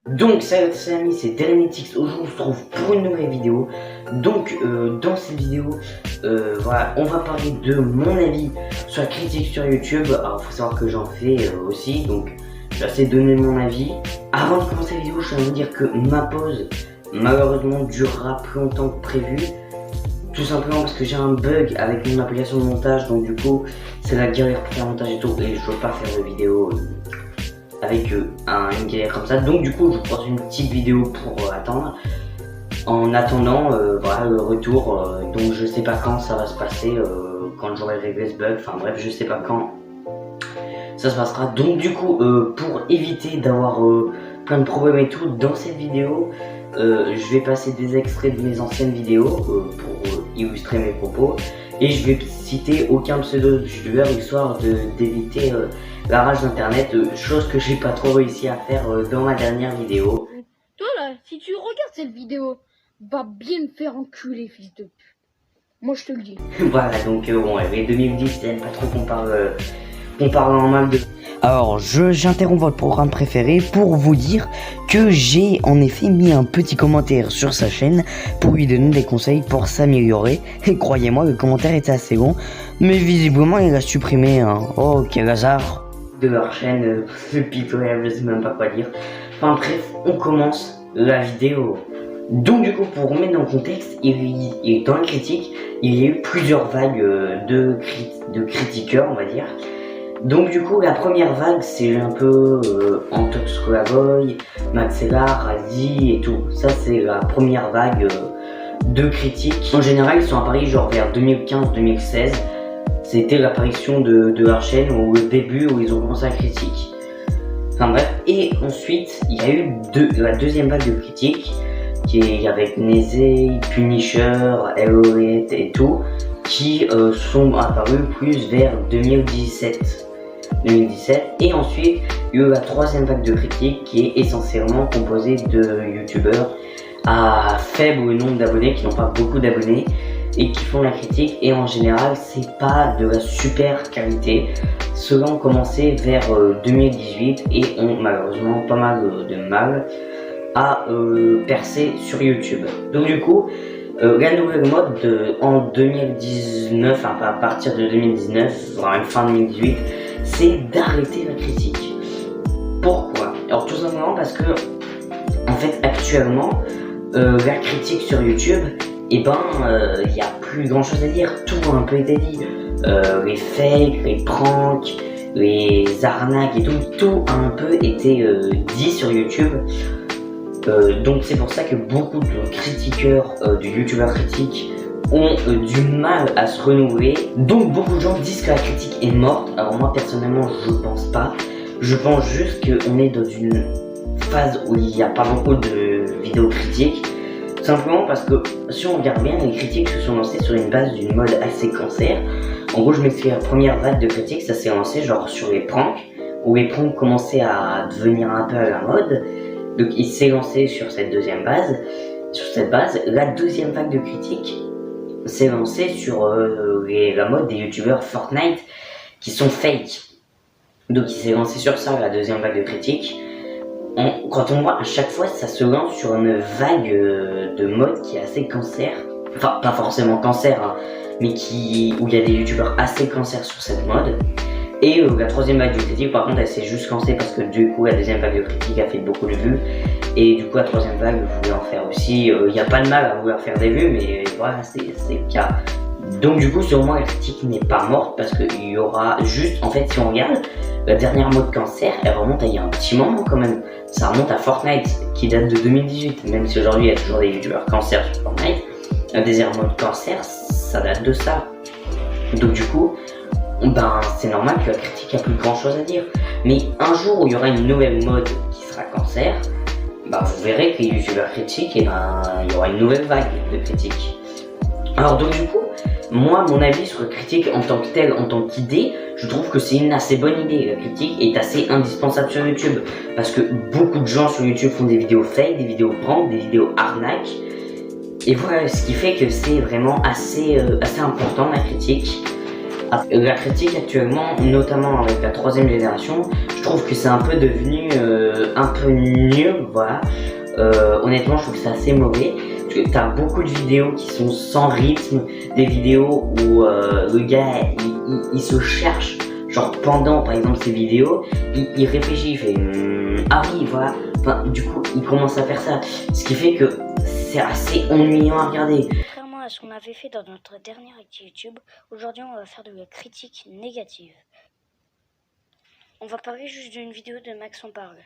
Donc salut les amis, c'est Terenetix. Aujourd'hui on se retrouve pour une nouvelle vidéo. Donc dans cette vidéo, voilà, on va parler de mon avis sur la critique sur YouTube. Alors faut savoir que j'en fais aussi, donc je vais essayer de donner mon avis. Avant de commencer la vidéo, je tiens à vous dire que ma pause malheureusement durera plus longtemps que prévu. Tout simplement parce que j'ai un bug avec mon application de montage, donc du coup c'est la galère pour faire le montage et tout, et je veux pas faire de vidéo avec une galère comme ça. Donc du coup je vous propose une petite vidéo pour attendre. En attendant voilà, le retour, donc je sais pas quand ça va se passer, quand j'aurai réglé ce bug, enfin bref je sais pas quand ça se passera. Donc du coup pour éviter d'avoir plein de problèmes et tout, dans cette vidéo je vais passer des extraits de mes anciennes vidéos pour illustrer mes propos, et je vais citer aucun pseudo de youtubeur histoire d'éviter la rage d'internet, chose que j'ai pas trop réussi à faire dans ma dernière vidéo. Toi là, si tu regardes cette vidéo, va bien me faire enculer, fils de pute. Moi je te le dis. Voilà, donc bon, les 2010, j'aime pas trop qu'on parle en mal de... Alors, j'interromps votre programme préféré pour vous dire que j'ai en effet mis un petit commentaire sur sa chaîne pour lui donner des conseils pour s'améliorer. Et croyez-moi, le commentaire était assez long, mais visiblement il a supprimé un... Oh, quel hasard de leur chaîne, c'est pitoyable, je sais même pas quoi dire. Enfin bref, on commence la vidéo. Donc du coup, pour remettre dans le contexte, dans la critique, il y a eu plusieurs vagues de critiqueurs, on va dire. Donc du coup, la première vague, c'est un peu Antox Colaboy, Maxella, Razi et tout. Ça, c'est la première vague de critiques. En général, ils sont apparus genre vers 2015-2016. C'était l'apparition de leur chaîne, ou le début où ils ont commencé à critiquer. Enfin bref, et ensuite, il y a eu la deuxième vague de critiques, qui est avec Nezey, Punisher, Eloet et tout, qui sont apparus plus vers 2017. Et ensuite, il y a eu la troisième vague de critiques qui est essentiellement composée de youtubeurs à faible nombre d'abonnés, qui n'ont pas beaucoup d'abonnés et qui font la critique, et en général c'est pas de la super qualité. Ceux-là ont commencé vers 2018 et ont malheureusement pas mal de mal à percer sur YouTube. Donc du coup, la nouvelle mode en 2019, enfin à partir de 2019, voire même fin 2018, c'est d'arrêter la critique. Pourquoi? Alors tout simplement parce que, en fait, actuellement, la critique sur YouTube, et ben, il n'y a plus grand chose à dire, tout a un peu été dit. Les fakes, les pranks, les arnaques et tout a un peu été dit sur YouTube. Donc c'est pour ça que beaucoup de critiqueurs, de youtubeurs critiques, ont du mal à se renouveler. Donc beaucoup de gens disent que la critique est morte. Alors moi personnellement je pense pas. Je pense juste qu'on est dans une phase où il n'y a pas beaucoup de vidéos critiques. Tout simplement parce que si on regarde bien, les critiques se sont lancées sur une base d'une mode assez cancer. En gros, je m'explique, la première vague de critiques, ça s'est lancé genre sur les pranks, où les pranks commençaient à devenir un peu à la mode. Donc il s'est lancé sur cette deuxième base. Sur cette base, la deuxième vague de critiques s'est lancée sur la mode des youtubeurs Fortnite qui sont fake. Donc il s'est lancé sur ça, la deuxième vague de critiques. Quand on voit à chaque fois, ça se lance sur une vague de mode qui est assez cancer. Enfin, pas forcément cancer, hein, mais où il y a des youtubeurs assez cancer sur cette mode. Et la troisième vague de critiques, par contre, elle s'est juste lancée parce que du coup, la deuxième vague de critiques a fait beaucoup de vues. Et du coup, la troisième vague voulait en faire aussi. Il n'y a pas de mal à vouloir faire des vues, mais voilà, c'est le cas. Donc du coup, sûrement, la critique n'est pas morte parce qu'il y aura juste, en fait, si on regarde, la dernière mode cancer, elle remonte à il y a un petit moment quand même. Ça remonte à Fortnite, qui date de 2018, même si aujourd'hui, il y a toujours des youtubeurs cancer sur Fortnite. La deuxième mode cancer, ça date de ça. Donc du coup, ben c'est normal que la critique a plus grand chose à dire. Mais un jour où il y aura une nouvelle mode qui sera cancer, ben vous verrez que les youtubeurs critiquent, et ben il y aura une nouvelle vague de critiques. Alors donc du coup, moi mon avis sur la critique en tant que telle, en tant qu'idée, je trouve que c'est une assez bonne idée. La critique est assez indispensable sur YouTube, parce que beaucoup de gens sur YouTube font des vidéos fake, des vidéos prank, des vidéos arnaques. Et voilà, ce qui fait que c'est vraiment assez important la critique. La critique actuellement, notamment avec la troisième génération, je je trouve que c'est un peu devenu un peu nul, voilà. Honnêtement, je trouve que c'est assez mauvais. Parce que t'as beaucoup de vidéos qui sont sans rythme, des vidéos où le gars il se cherche, genre pendant par exemple ces vidéos, il réfléchit, il fait ah oui voilà, enfin du coup il commence à faire ça, ce qui fait que c'est assez ennuyant à regarder. Contrairement à ce qu'on avait fait dans notre dernière actu YouTube, aujourd'hui on va faire de la critique négative. On va parler juste d'une vidéo de Max on parle.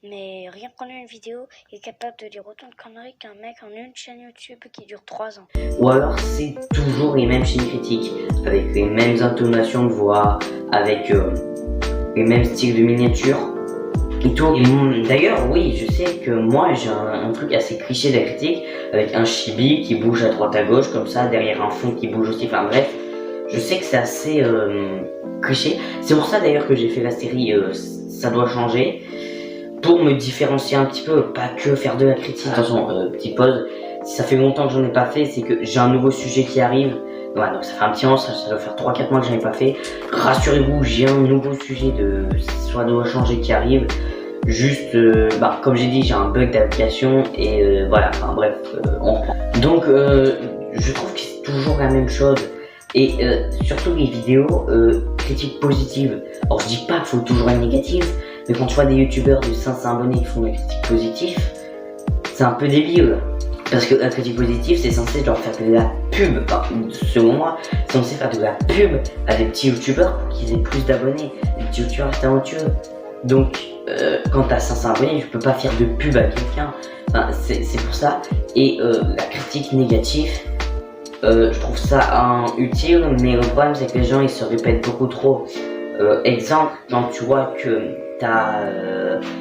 Mais rien qu'en une vidéo, il est capable de dire autant de conneries qu'un mec en une chaîne YouTube qui dure 3 ans. Ou alors c'est toujours les mêmes chaînes critiques, avec les mêmes intonations de voix, avec les mêmes styles de miniature et tout. D'ailleurs, oui, je sais que moi j'ai un truc assez cliché de la critique, avec un chibi qui bouge à droite à gauche comme ça, derrière un fond qui bouge aussi, enfin bref. Je sais que c'est assez cliché. C'est pour ça d'ailleurs que j'ai fait la série Ça doit changer. Pour me différencier un petit peu, pas que faire de la critique. Attention, petite pause, si ça fait longtemps que j'en ai pas fait, c'est que j'ai un nouveau sujet qui arrive. Voilà, donc ça fait un petit moment, ça doit faire 3-4 mois que j'en ai pas fait. Rassurez-vous, j'ai un nouveau sujet de Ça doit changer qui arrive. Juste, comme j'ai dit, j'ai un bug d'application et voilà, enfin bref, on reprend. Donc, je trouve que c'est toujours la même chose. Et surtout les vidéos critiques positives. Alors je dis pas qu'il faut toujours être négatif, mais quand tu vois des youtubeurs de 500 abonnés qui font des critiques positives, c'est un peu débile. Parce que la critique positive, c'est censé leur faire de la pub. Enfin, selon moi, c'est censé faire de la pub à des petits youtubeurs pour qu'ils aient plus d'abonnés. Des petits youtubeurs talentueux. Donc, quand t'as 500 abonnés, je peux pas faire de pub à quelqu'un. Enfin, c'est pour ça. Et la critique négative, je trouve ça utile, mais le problème c'est que les gens ils se répètent beaucoup trop. Exemple, quand tu vois que t'as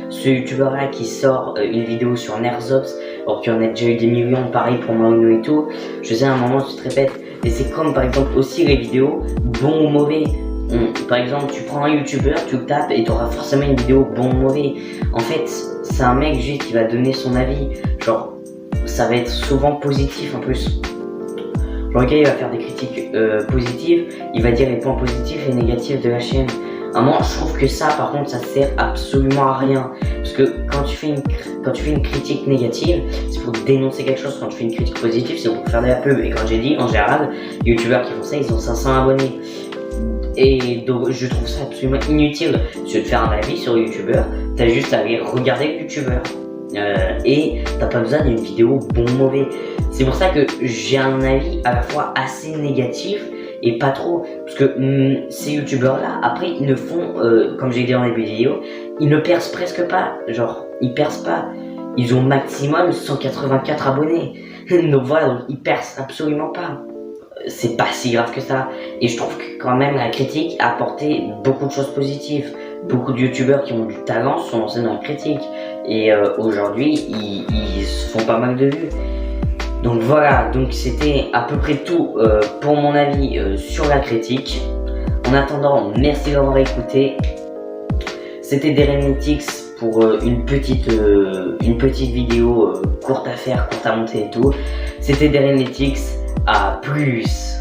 ce youtubeur là qui sort une vidéo sur Nerzops, alors qu'il y en a déjà eu des millions, pareil pour Mario et tout, je sais à un moment tu te répètes. Et c'est comme par exemple aussi les vidéos bon ou mauvais. Par exemple, tu prends un youtubeur, tu le tapes et tu auras forcément une vidéo bon ou mauvais. En fait, c'est un mec juste qui va donner son avis. Genre, ça va être souvent positif en plus. Genre, le gars il va faire des critiques positives, il va dire les points positifs et négatifs de la chaîne. Moi, je trouve que ça, par contre, ça sert absolument à rien. Parce que quand tu fais une critique négative, c'est pour dénoncer quelque chose. Quand tu fais une critique positive, c'est pour faire de la pub. Et quand j'ai dit, en général, les youtubeurs qui font ça, ils ont 500 abonnés. Et donc je trouve ça absolument inutile. Si tu veux te faire un avis sur le youtubeur, t'as juste à aller regarder le youtubeur. Et t'as pas besoin d'une vidéo bon ou mauvais. C'est pour ça que j'ai un avis à la fois assez négatif et pas trop. Parce que ces youtubeurs là, après ils ne font, comme j'ai dit dans les vidéos, ils ne percent presque pas. Genre, ils percent pas. Ils ont maximum 184 abonnés. Donc voilà, donc ils percent absolument pas. C'est pas si grave que ça. Et je trouve que quand même la critique a apporté beaucoup de choses positives. Beaucoup de youtubeurs qui ont du talent se sont lancés dans la critique. Et aujourd'hui, ils se font pas mal de vues. Donc voilà, donc c'était à peu près tout pour mon avis sur la critique. En attendant, merci d'avoir écouté. C'était Derenetics pour une petite vidéo courte à faire, courte à monter et tout. C'était Derenetics. À plus.